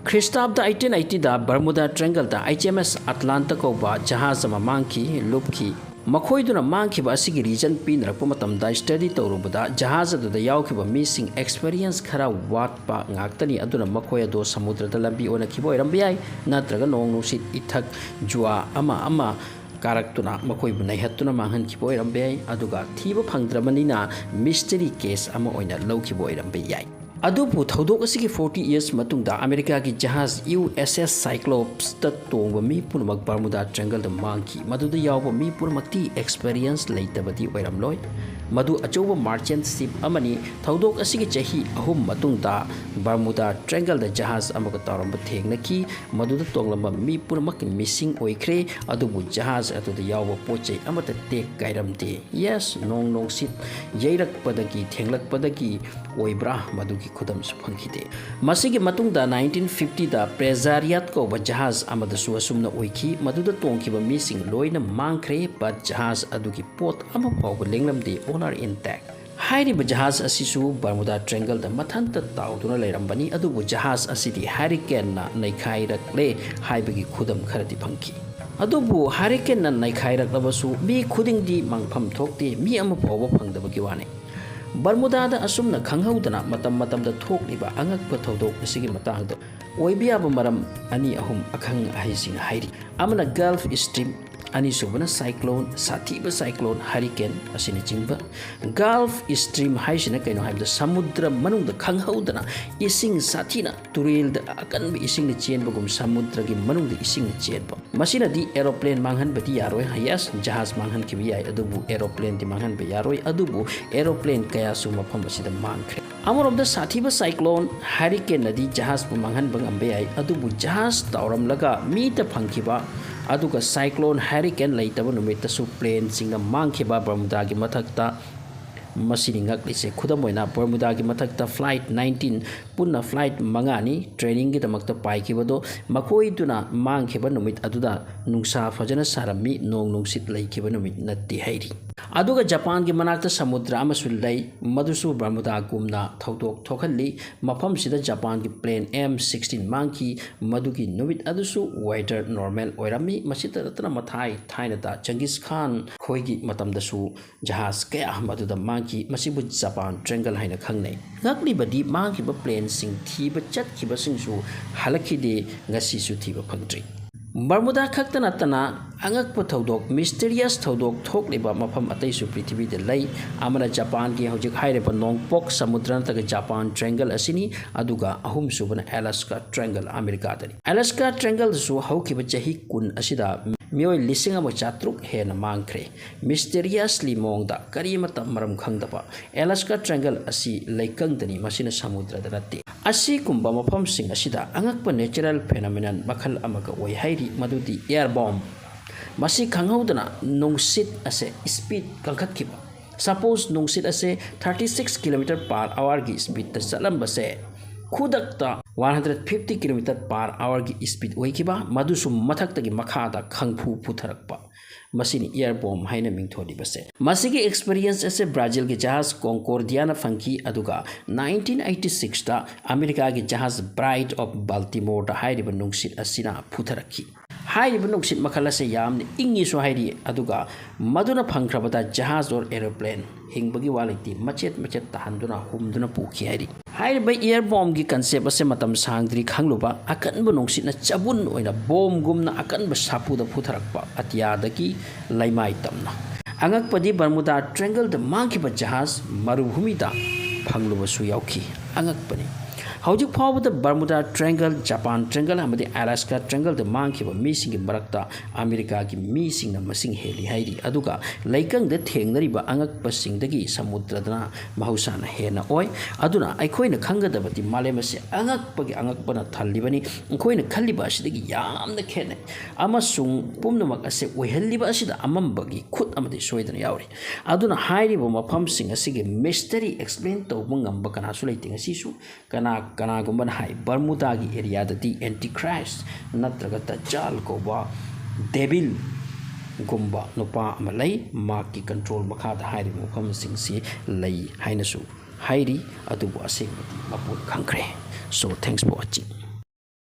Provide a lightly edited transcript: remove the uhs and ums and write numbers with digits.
ख्रिस्ताब्द 1880 दा बर्मुदा ट्रायंगल दा HMS Atlanta कौबा जहाज अमा मांखी लुपखी मखोइदुना मांखिबा असिगी रीजन पीनरप मतमदा स्टडी तौरुबदा जहाज अदुदा यावखिबा मीसिंग एक्सपीरियंस खरा वाटपा ngaktani aduna makhoi ado samudrada lambi ona khibo irambi ai natraga nong nusit ithak juwa ama karaktuna makhoi bu naihatuna manghan khibo irambi ai aduga thiba phangdramanina mystery case ama oina lawkhibo irambi ai अदुबु थौदोक असिगी 40 years मतुंगदा America की जहाज USS cyclops त तोंग मी पुनमक बर्मुदा triangle the मांकी मदुद याव मी पुनमक्ति experience लेतबदी ओइरमलोय मदु अचौब merchant ship अमनी थौदोक असिगी चही अहुम मतुंगदा बर्मुदा triangle the जहाज अमक तौरम थेंगनकी मदुद तोंगलम मी पुनमक मिसिंग ओइख्रे अदुबु जहाज अदुद याव पोचे अमत टेक गाइरमदे यस नोंग नोंग सिट यैरक पदगी थेंगलक पदगी ओइब्रा मदुगी खुदम सुफंखिदे मसिगी मतुंगदा 1950 दा प्रेजारियत को जहाज अमदसु असुमना ओइखी मदुदा तोंखिबा मिसिंग लोइना मांखरे बट जहाज अदुगी पोत अमा फाव लेंगलमदे ओनर इंटैक्ट हाइरिबा जहाज असिसु बर्मुदा ट्रायंगल दा मथंत ताउदुना लेरंबनी अदुबु जहाज असिदी हरिकेन ना नैखाइरकले हाइबगी खुदम खरदि फंखी अदुबु हरिकेन ना नैखाइरकलबसु मी खुदिंगदी मंगफम थोकते मी अमा फाव फंगदबगी वाने बर्मुदादा असुमना खंगहौदना मतम मतमदा थोकलिबा अंगकप थौदोक असिगी मतांगदा ओइबियाबा मरम अनि अहुम अखंग अहिसिंग हाइरि अमना गल्फ स्ट्रीम अनि सुबना साइक्लोन साथीबा साइक्लोन हरिकेन असिनि चिंबा गल्फ स्ट्रीम हाइसिना कैनो हाइबदा समुद्र मनुंगदा खंगहौदना इसिंग साथीना तुरेलदा अकनब इसिंग चेनबगुम समुद्रगी मनुंगदा इसिंग चेनबा मसिनादी एरोप्लेन मांगहनबदी यारोय हायस जहाज मांगहनखिबि याय अदुबु एरोप्लेन दि मांगहनबे यारोय अदुबु एरोप्लेन कयासु मफम असिदा मांगख्रे अमरोबदा साथीबा साइक्लोन हरिकेन नदी जहाज पु मांगहनबा ngambe याय अदुबु जहाज तौरमलगा मीता फंखिबा अदुगा साइक्लोन हरिकेन लेतब नुमितसु प्लेन सिंगा मांखिबा बर्मुदा की मथक्ता मसिनी ngakliसे खुदम ओइना बर्मुदा की मथक्ता फ्लाइट 19 पुन्ना फ्लाइट मंगानी ट्रेनिंग की तमक्ता पाइखिबदो मखोइदुना मांखिबा नुमित अदुदा नुंसा फजना सारमी नोंग नुंसित लेखिबा नुमित नत्ति हैरी अदुगा जापान की मनाक्ता समुद्र अमसु लै मदुसु बर्मुदा गुमना थौदोक थोखल्ली मफम सिदा जापान की प्लेन M16 मांखी मदुगी नुमित अदुसु वेदर नॉर्मल ओइरामी मसिता रत्ना मथाई थाइनता चंगिस खान खोइगी मतमदसु जहाज कया मदुदा मांखी मसिबु जापान ट्रायंगल हाइना खंगनै ngakliबदी मांखिबा प्लेन सिंग थीबा चटखिबा सिंगसु हलखिदे ngasisu थीबा फंगद्रि बर्मुदा खक्ता नतना अंगक थौदोक मिस्टीरियस थौदोक थोकलिबा मफम अतैसु पृथ्वीदा लै अमना जापान की हौजिक हाइरेबा नोंगपोक समुद्र नतगा जापान ट्रायंगल असिनी अदुगा अहुम सुबना अलास्का ट्रायंगल अमेरिका दनि अलास्का ट्रायंगल सु हौखिबा चही कुन असिदा मियोय लिसिंग अमा चात्रुक हेन मांगख्रे मिस्टीरियसली मोंगदा करीमता मरम खंगदबा अलास्का ट्रायंगल असि लैकंगदनि मसिना समुद्रदा नत्ते असि कुंबा मफम सिंग असिदा अंगकप नेचुरल फेनोमेनन मखल अमगा ओइ हाइरि मदुदी एयर बॉम्ब मसी खंगहौदना नुंगसित असे स्पीड कंखतखिबा सपोज नुंगसित असे 36 किलोमीटर पर आवर की स्पीड त चलंबसे खुदक्ता 150 किलोमीटर पर आवर की स्पीड ओइखिबा मदुसु मथक्तगी मखादा खंगफु पुथरकपा मसिनी एयर बॉम्ब हाइना मिंगथोदिबसे मसिगी एक्सपीरियंस असे ब्राजील की जहाज कॉन्कोर्डियाना फंकी अदुगा 1986 दा अमेरिका की जहाज ब्राइट ऑफ बाल्टिमोर दा हाइरिबा नुंगसित असिना पुथरखी हाइरिबा नुंगसित मखल असे यामने इंगिसु हाइरि अदुगा मदुना फंख्रबदा जहाज और एरोप्लेन हिंगबगी वालेति मचेत मचेत तहंदुना हुमदुना पुखी हाइरि हाइरिबा एयर बॉम्ब की कंसेप्ट असे मतम सांगद्रि खंगलुबा अकनब नुंगसितना चबुन ओइना बॉम्ब गुमना अकनब सापुदा फुथरकपा अतियादगी लैमाइ तमना अंगकपदी बर्मुदा ट्रायंगल द मांखिबा जहाज मरुभूमिदा फंगलुबसु याउखी अंगकपनी हौजिक फावबद बर्मुदा ट्रायंगल जापान ट्रायंगल अमदि अलास्का ट्रायंगल द मांखिबा मीसिंग मरक्ता अमेरिका की मीसिंग मसिंग हेली हाइरि अदुगा लैकंग द थेंगनरिबा अंगकपसिंगदगी समुद्रदना महौसाना हेना ओय अदुना अखोइना खंगदबति मालेमसे अंगकपगी अंगकपना थल्लिबनी अखोइना खल्लिबा असिदगी यामना खेने अमसुंग पुमनमक असे ओइहल्लिबा असिदा अमंबगी खुद अमदि सोइदना यावरि अदुना हाइरिबा मफमसिंग असिगे मिस्टरी एक्सप्लेन तौबा ngamba kanasu leiting asisu kana गुम्बन हाई बर्मुदा की एरिया दती एंटीक्राइस्ट नत्रगा तचाल कोबा डेविल गुम्बा नुपा अमलै माकी कंट्रोल मखादा हाइरि मफम सिंगसी लई हाइनसु हाइरि अदुबु असेंगति मपुन खंखरे सो थैंक्स फॉर वाचिंग।